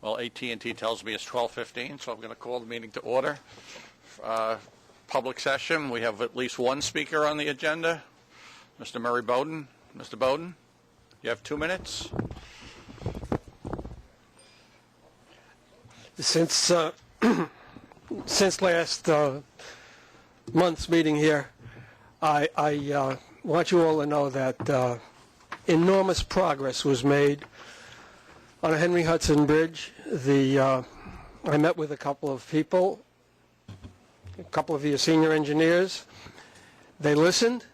Well, AT&T tells me it's 12:15, so I'm going to call the meeting to order. Public session. We have at least one speaker on the agenda, Mr. Murray Bowden. Mr. Bowden, you have 2 minutes. Since last month's meeting here, I want you all to know that enormous progress was made on the Henry Hudson Bridge. I met with a couple of people, a couple of your senior engineers. They listened.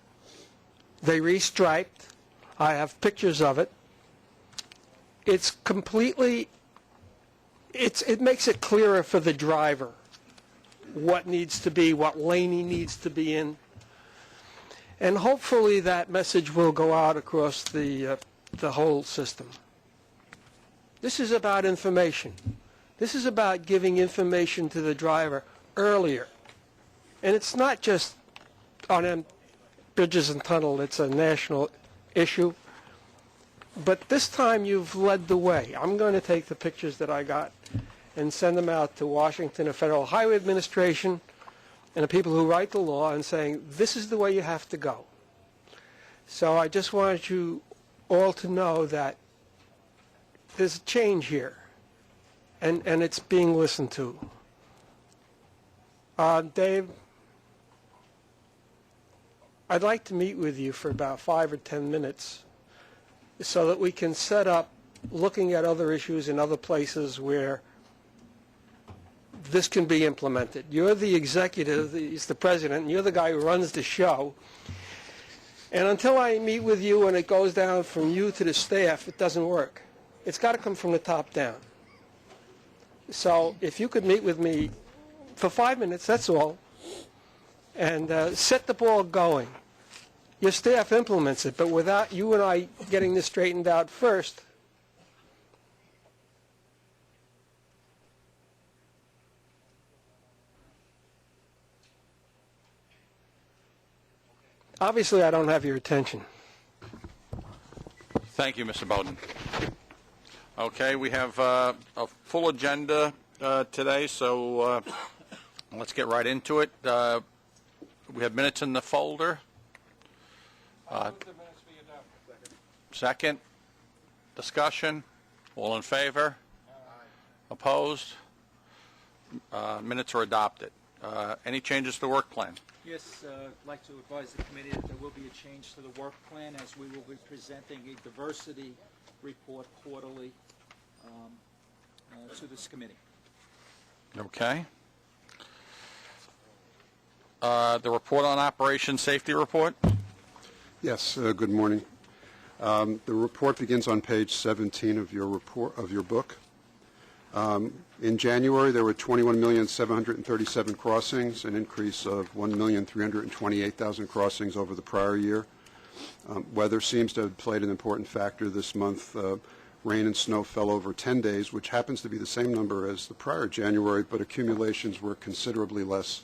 They restriped. I have pictures of it. It's completely, it makes it clearer for the driver what needs to be, what lane he needs to be in. And hopefully that message will go out across the whole system. This is about information. This is about giving information to the driver earlier. And it's not just on bridges and tunnels, it's a national issue. But this time you've led the way. I'm going to take the pictures that I got and send them out to Washington, the Federal Highway Administration, and the people who write the law, and saying, this is the way you have to go. So I just want you all to know that there's a change here, and it's being listened to. Dave, I'd like to meet with you for about 5 or 10 minutes so that we can set up looking at other issues in other places where this can be implemented. You're the executive, he's the president, and you're the guy who runs the show. And until I meet with you and it goes down from you to the staff, it doesn't work. It's got to come from the top down. So if you could meet with me for 5 minutes, that's all, and set the ball going. Your staff implements it, but without you and I getting this straightened out first, obviously I don't have your attention. Thank you, Mr. Bowden. Okay, we have a full agenda today, so let's get right into it. We have minutes in the folder. Second. Discussion. All in favor? Opposed? Minutes are adopted. Any changes to the work plan? Yes, I'd like to advise the committee that there will be a change to the work plan, as we will be presenting a diversity report quarterly to this committee. Okay. The report on Operation Safety Report? Yes, good morning. The report begins on page 17 of your book. In January, there were 21,737 crossings, an increase of 1,328,000 crossings over the prior year. Weather seems to have played an important factor this month. Rain and snow fell over 10 days, which happens to be the same number as the prior January, but accumulations were considerably less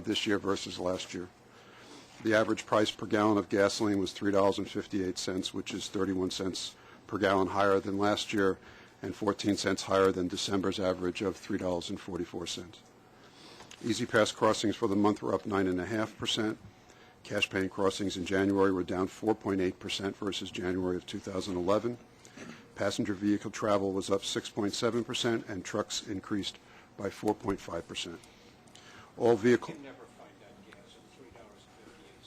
this year versus last year. The average price per gallon of gasoline was $3.58, which is 31 cents per gallon higher than last year and 14 cents higher than December's average of $3.44. Easy Pass crossings for the month were up 9.5%. Cash paying crossings in January were down 4.8% versus January of 2011. Passenger vehicle travel was up 6.7%, and trucks increased by 4.5%. All vehicle. You can never find that gas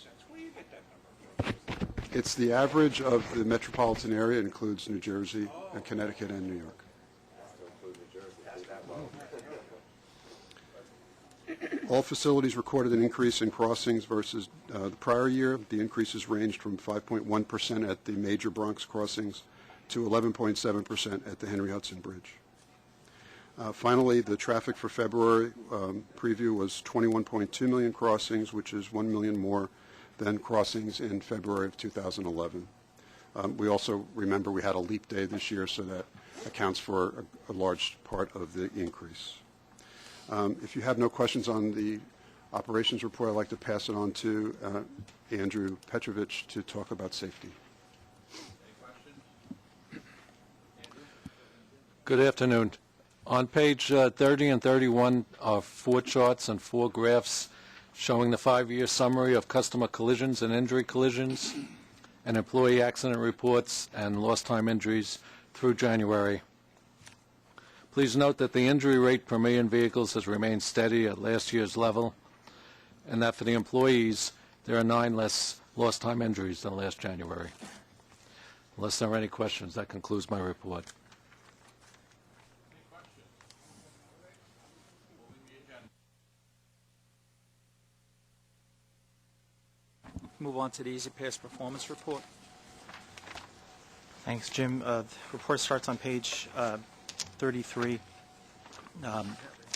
at $3.58. Where do you get that number from? It's the average of the metropolitan area. It includes New Jersey and Connecticut and New York. All facilities recorded an increase in crossings versus the prior year. The increases ranged from 5.1% at the major Bronx crossings to 11.7% at the Henry Hudson Bridge. Finally, the traffic for February preview was 21.2 million crossings, which is 1 million more than crossings in February of 2011. We also remember we had a leap day this year, so that accounts for a large part of the increase. If you have no questions on the operations report, I'd like to pass it on to Andrew Petrovich to talk about safety. Good afternoon. On page 30 and 31 are 4 charts and 4 graphs showing the 5-year summary of customer collisions and injury collisions and employee accident reports and lost time injuries through January. Please note that the injury rate per million vehicles has remained steady at last year's level, and that for the employees, there are 9 less lost time injuries than last January. Unless there are any questions, that concludes my report. Move on to the Easy Pass performance report. Thanks, Jim. The report starts on page 33.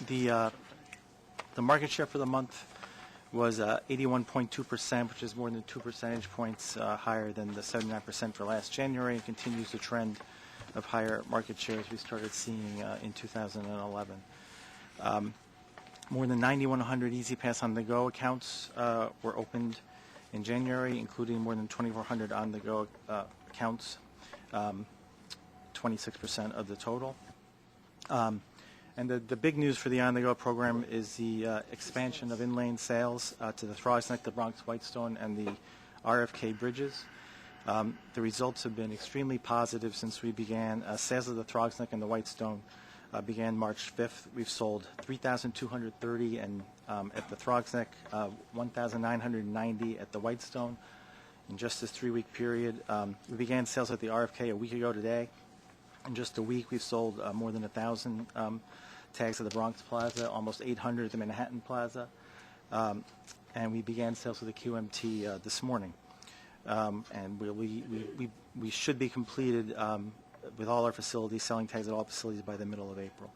The market share for the month was 81.2%, which is more than 2 percentage points higher than the 79% for last January, and continues the trend of higher market shares we started seeing in 2011. More than 9,100 Easy Pass on the go accounts were opened in January, including more than 2,400 on-the-go accounts, 26% of the total. And the big news for the on-the-go program is the expansion of in-lane sales to the Throgs Neck, the Bronx Whitestone, and the RFK bridges. The results have been extremely positive since we began. Sales of the Throgs Neck and the Whitestone began March 5th. We've sold 3,230 at the Throgs Neck, 1,990 at the Whitestone in just this 3-week period. We began sales at the RFK a week ago today. In just a week, we've sold more than 1,000 tags at the Bronx Plaza, almost 800 at the Manhattan Plaza, and we began sales with the QMT this morning. And we should be completed with all our facilities, selling tags at all facilities by the middle of April.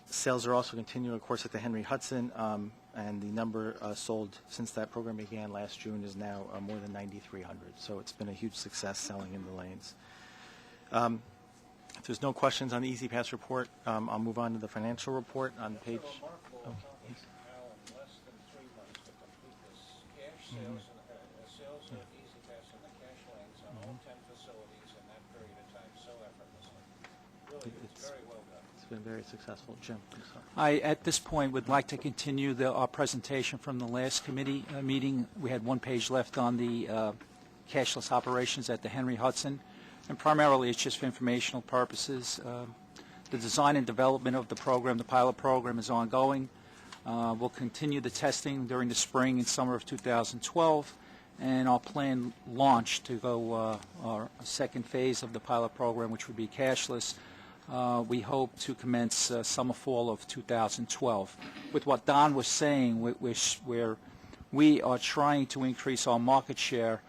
Sales are also continuing, of course, at the Henry Hudson, and the number sold since that program began last June is now more than 9,300. So it's been a huge success selling in the lanes. If there's no questions on the Easy Pass report, I'll move on to the financial report on page. Mark will complete now in less than 3 months to complete this cash sales sales of Easy Pass in the cash lanes on all 10 facilities in that period of time so effortlessly. Really, it's very well done. It's been very successful. Jim, I'm sorry. I, at this point, would like to continue our presentation from the last committee meeting. We had 1 page left on the cashless operations at the Henry Hudson, and primarily it's just for informational purposes. The design and development of the program, the pilot program, is ongoing. We'll continue the testing during the spring and summer of 2012, and our planned launch to go our second phase of the pilot program, which would be cashless. We hope to commence summer, fall of 2012. With what Don was saying, where we are trying to increase our market share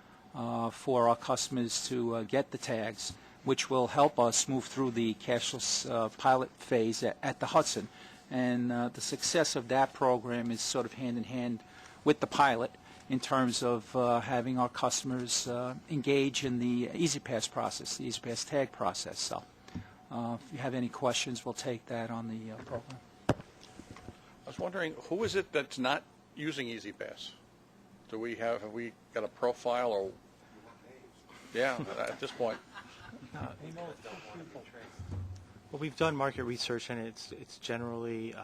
for our customers to get the tags, which will help us move through the cashless pilot phase at the Hudson. And the success of that program is sort of hand in hand with the pilot in terms of having our customers engage in the Easy Pass process, the Easy Pass tag process. So if you have any questions, we'll take that on the program. I was wondering, who is it that's not using Easy Pass? Have we got a profile or? Yeah, at this point. Well, we've done market research, and it's generally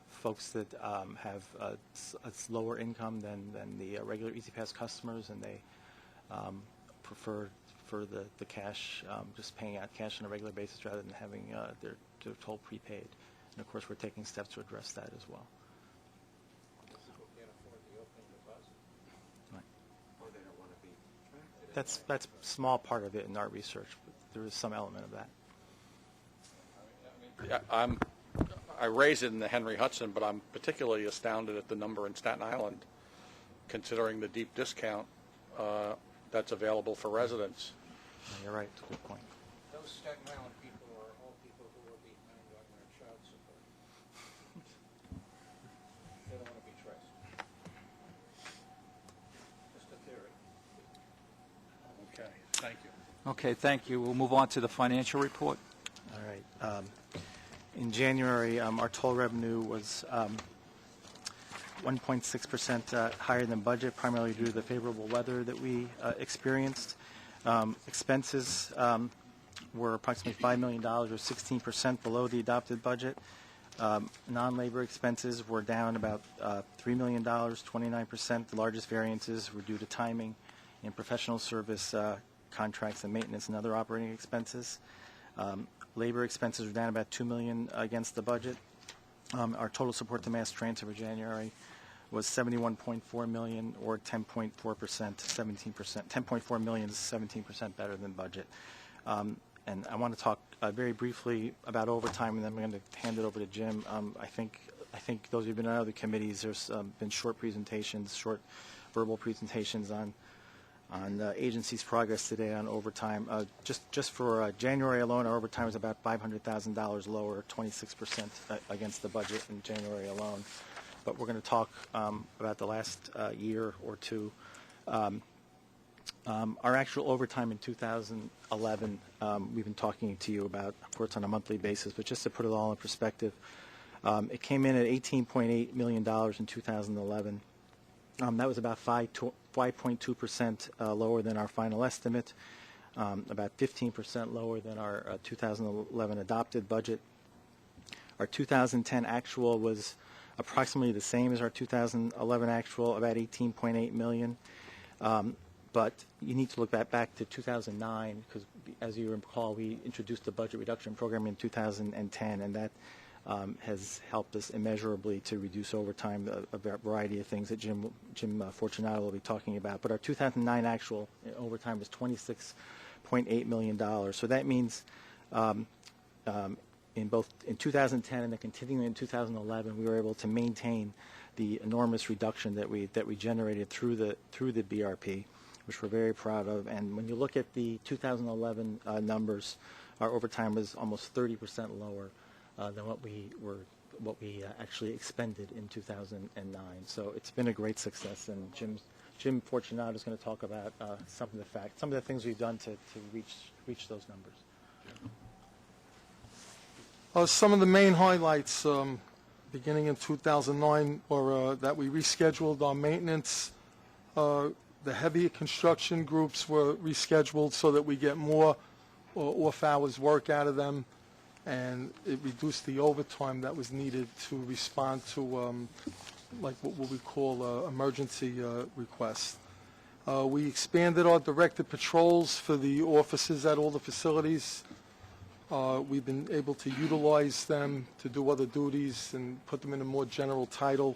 folks that have a lower income than the regular Easy Pass customers, and they prefer the cash, just paying out cash on a regular basis rather than having their toll prepaid. And of course, we're taking steps to address that as well. That's a small part of it in our research, but there is some element of that. I raise it in the Henry Hudson, but I'm particularly astounded at the number in Staten Island, considering the deep discount that's available for residents. You're right. It's a good point. Those Staten Island people are all people who are behind on their child support. They don't want to be traced. Just a theory. Okay, thank you. Okay, thank you. We'll move on to the financial report. All right. In January, our toll revenue was 1.6% higher than budget, primarily due to the favorable weather that we experienced. Expenses were approximately $5 million, or 16% below the adopted budget. Non-labor expenses were down about $3 million, 29%. The largest variances were due to timing in professional service contracts and maintenance and other operating expenses. Labor expenses were down about $2 million against the budget. Our total support to mass transit for January was $71.4 million, or 10.4%, 17%. $10.4 million is 17% better than budget. And I want to talk very briefly about overtime, and then I'm going to hand it over to Jim. I think those of you who've been on other committees, there's been short verbal presentations on agency's progress today on overtime. Just for January alone, our overtime is about $500,000 lower, 26% against the budget in January alone. But we're going to talk about the last year or two. Our actual overtime in 2011, we've been talking to you about, of course, on a monthly basis, but just to put it all in perspective, it came in at $18.8 million in 2011. That was about 5.2% lower than our final estimate, about 15% lower than our 2011 adopted budget. Our 2010 actual was approximately the same as our 2011 actual, about $18.8 million. But you need to look back to 2009, because as you recall, we introduced the budget reduction program in 2010, and that has helped us immeasurably to reduce overtime, a variety of things that Jim Fortunato will be talking about. But our 2009 actual overtime was $26.8 million. So that means in 2010 and then continuing in 2011, we were able to maintain the enormous reduction that we generated through the BRP, which we're very proud of. And when you look at the 2011 numbers, our overtime was almost 30% lower than what we actually expended in 2009. So it's been a great success, and Jim Fortunato is going to talk about some of the things we've done to reach those numbers. Some of the main highlights beginning in 2009 were that we rescheduled our maintenance. The heavy construction groups were rescheduled so that we get more off-hours work out of them, and it reduced the overtime that was needed to respond to like what we call emergency requests. We expanded our directed patrols for the officers at all the facilities. We've been able to utilize them to do other duties and put them in a more general title.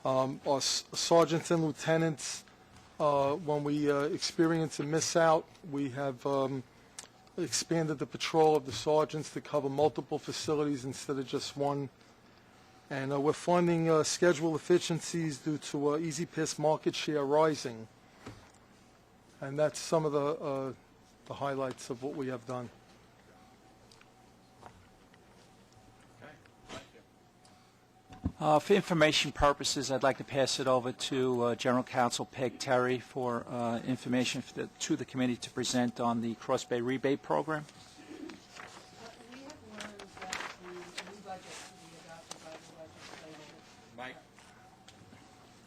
Our sergeants and lieutenants, when we experience a miss out, we have expanded the patrol of the sergeants to cover multiple facilities instead of just one. And we're finding schedule efficiencies due to Easy Pass market share rising. And that's some of the highlights of what we have done. For information purposes, I'd like to pass it over to General Counsel Peg Terry for information to the committee to present on the Cross Bay Rebate Program. We have learned that the new budget to be adopted by the legislature. Mike.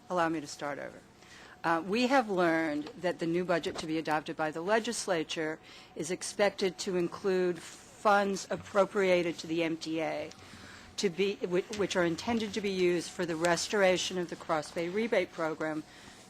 Allow me to start over. We have learned that the new budget to be adopted by the legislature is expected to include funds appropriated to the MTA which are intended to be used for the restoration of the Cross Bay Rebate Program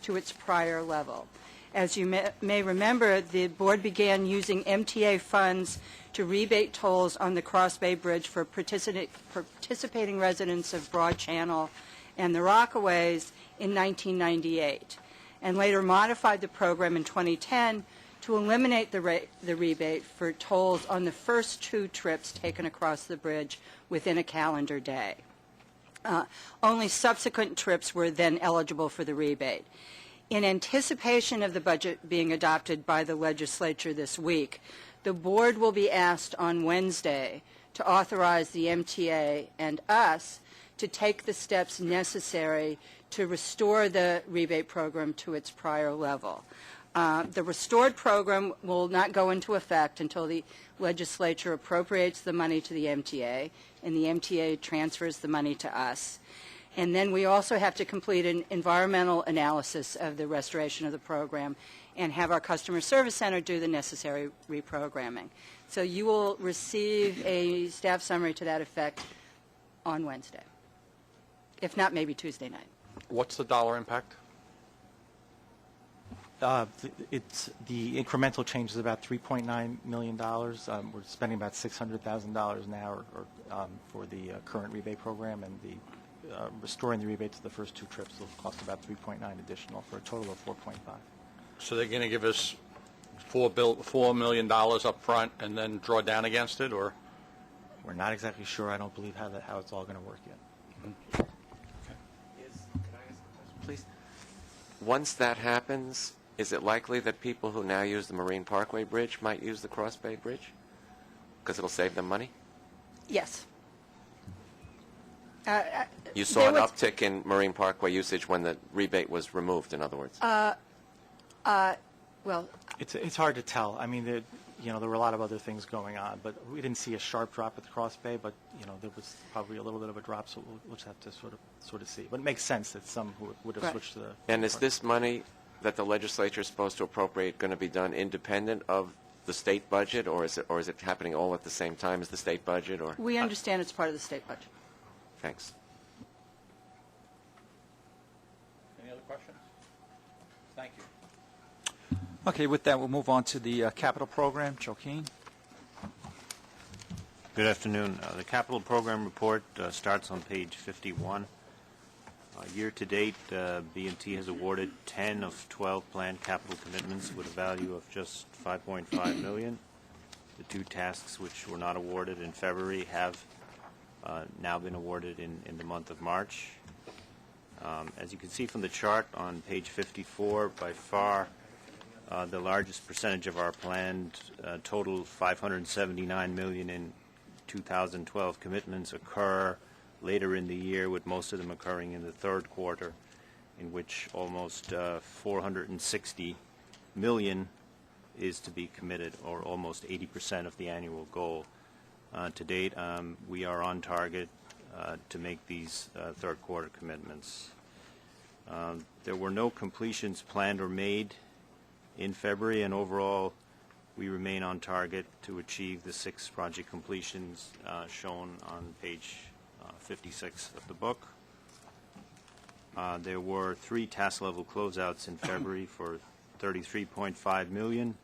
to its prior level. As you may remember, the board began using MTA funds to rebate tolls on the Cross Bay Bridge for participating residents of Broad Channel and the Rockaways in 1998, and later modified the program in 2010 to eliminate the rebate for tolls on the first two trips taken across the bridge within a calendar day. Only subsequent trips were then eligible for the rebate. In anticipation of the budget being adopted by the legislature this week, the board will be asked on Wednesday to authorize the MTA and us to take the steps necessary to restore the rebate program to its prior level. The restored program will not go into effect until the legislature appropriates the money to the MTA and the MTA transfers the money to us. And then we also have to complete an environmental analysis of the restoration of the program and have our customer service center do the necessary reprogramming. So you will receive a staff summary to that effect on Wednesday. If not, maybe Tuesday night. What's the dollar impact? It's the incremental change is about $3.9 million. We're spending about $600,000 now for the current rebate program, and the restoring the rebate to the first two trips will cost about $3.9 additional for a total of $4.5. So they're going to give us $4 million up front and then draw down against it, or? We're not exactly sure. I don't believe how it's all going to work yet. Can I ask a question, please? Once that happens, is it likely that people who now use the Marine Parkway Bridge might use the Cross Bay Bridge? Because it'll save them money? Yes. You saw an uptick in Marine Parkway usage when the rebate was removed, in other words. Well, It's hard to tell. I mean, there were a lot of other things going on, but we didn't see a sharp drop at the Cross Bay. But there was probably a little bit of a drop, so we'll just have to sort of see. But it makes sense that some would have switched to the. And is this money that the legislature is supposed to appropriate going to be done independent of the state budget, or is it happening all at the same time as the state budget? Or we understand it's part of the state budget. Thanks. Any other questions? Thank you. Okay, with that, we'll move on to the capital program. Joaquin? Good afternoon. The capital program report starts on page 51. Year-to-date, B&T has awarded 10 of 12 planned capital commitments with a value of just $5.5 million. The two tasks which were not awarded in February have now been awarded in the month of March. As you can see from the chart on page 54, by far the largest percentage of our planned total $579 million in 2012 commitments occur later in the year, with most of them occurring in the third quarter, in which almost $460 million is to be committed, or almost 80% of the annual goal. To date, we are on target to make these third quarter commitments. There were no completions planned or made in February, and overall we remain on target to achieve the 6 project completions shown on page 56 of the book. There were 3 task level closeouts in February for $33.5 million,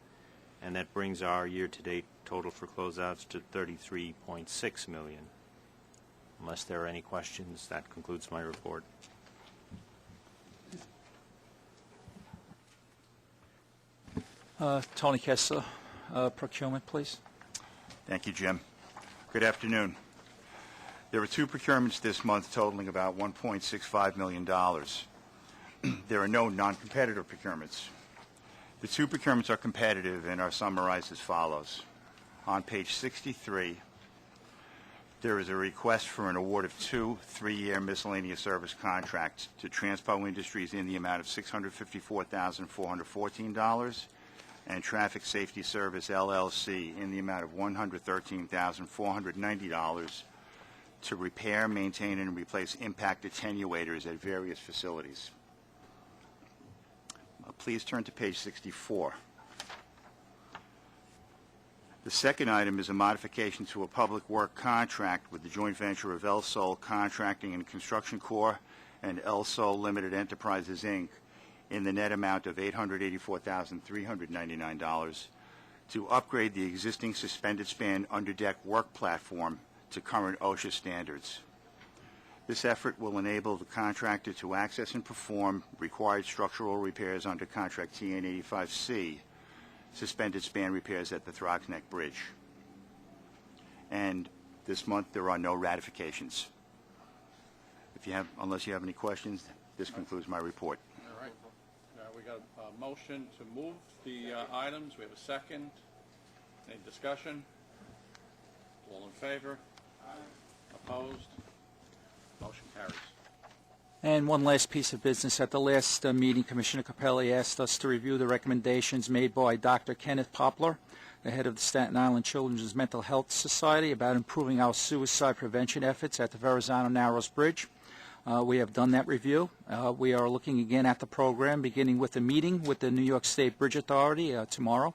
and that brings our year-to-date total for closeouts to $33.6 million. Unless there are any questions, that concludes my report. Tony Kessler, procurement, please. Thank you, Jim. Good afternoon. There were 2 procurements this month totaling about $1.65 million. There are no non-competitive procurements. The 2 procurements are competitive and are summarized as follows. On page 63, there is a request for an award of 2 3-year miscellaneous service contracts to Transpo Industries in the amount of $654,414 and Traffic Safety Service, LLC, in the amount of $113,490 to repair, maintain, and replace impact attenuators at various facilities. Please turn to page 64. The second item is a modification to a public work contract with the joint venture of El Sol Contracting and Construction Corp. And El Sol Limited Enterprises, Inc., in the net amount of $884,399 to upgrade the existing suspended span underdeck work platform to current OSHA standards. This effort will enable the contractor to access and perform required structural repairs under contract TN 85C, suspended span repairs at the Throgsneck Bridge. And this month there are no ratifications. Unless you have any questions, this concludes my report. All right. We got a motion to move the items. We have a second. Any discussion? All in favor? Opposed? Motion carries. And one last piece of business. At the last meeting, Commissioner Capelli asked us to review the recommendations made by Dr. Kenneth Poplar, the head of the Staten Island Children's Mental Health Society, about improving our suicide prevention efforts at the Verrazano Narrows Bridge. We have done that review. We are looking again at the program, beginning with a meeting with the New York State Bridge Authority tomorrow,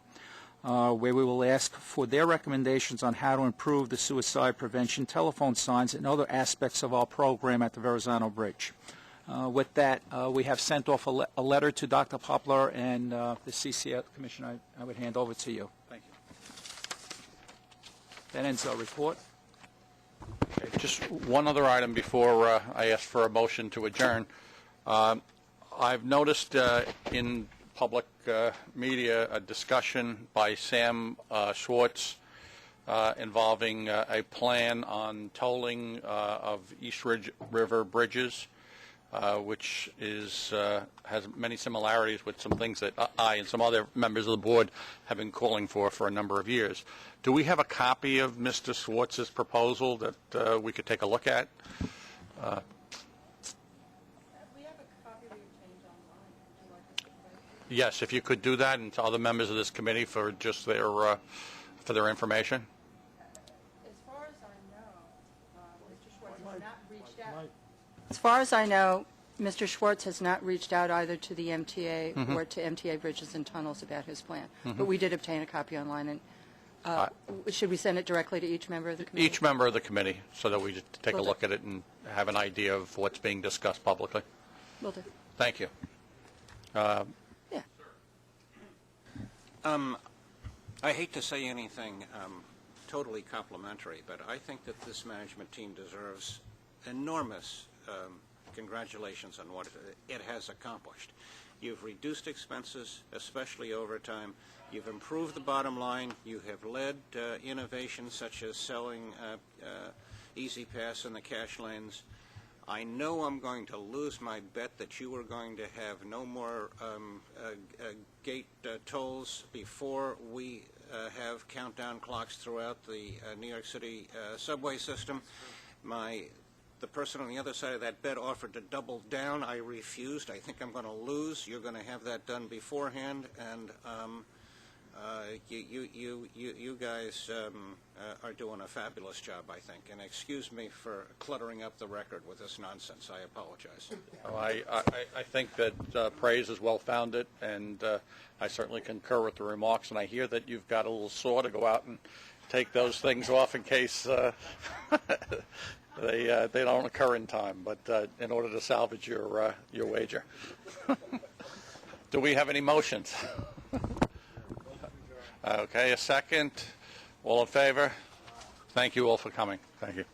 where we will ask for their recommendations on how to improve the suicide prevention telephone signs and other aspects of our program at the Verrazano Bridge. With that, we have sent off a letter to Dr. Poplar and the CCL Commission. I would hand over to you. Thank you. That ends our report. Okay, just one other item before I ask for a motion to adjourn. I've noticed in public media a discussion by Sam Schwartz involving a plan on tolling of East River bridges, which has many similarities with some things that I and some other members of the board have been calling for a number of years. Do we have a copy of Mr. Schwartz's proposal that we could take a look at? We have a copy we obtained online. Would you like us to provide it? Yes, if you could do that, and to other members of this committee for just their for their information. As far as I know, Mr. Schwartz has not reached out. As far as I know, Mr. Schwartz has not reached out either to the MTA or to MTA Bridges and Tunnels about his plan. But we did obtain a copy online. And should we send it directly to each member of the committee? Each member of the committee, so that we take a Will do. look at it and have an idea of what's being discussed publicly. Will do. Thank you. Yeah. I hate to say anything totally complimentary, but I think that this management team deserves enormous congratulations on what it has accomplished. You've reduced expenses, especially overtime. You've improved the bottom line. You have led innovations such as selling Easy Pass in the cash lanes. I know I'm going to lose my bet that you are going to have no more gate tolls before we have countdown clocks throughout the New York City subway system. The person on the other side of that bet offered to double down. I refused. I think I'm going to lose. You're going to have that done beforehand, and you guys are doing a fabulous job, I think. And excuse me for cluttering up the record with this nonsense. I apologize. Oh, I think that praise is well-founded, and I certainly concur with the remarks. And I hear that you've got a little saw to go out and take those things off in case they don't occur in time. But in order to salvage your wager, do we have any motions? Okay, a second. All in favor? Thank you all for coming. Thank you.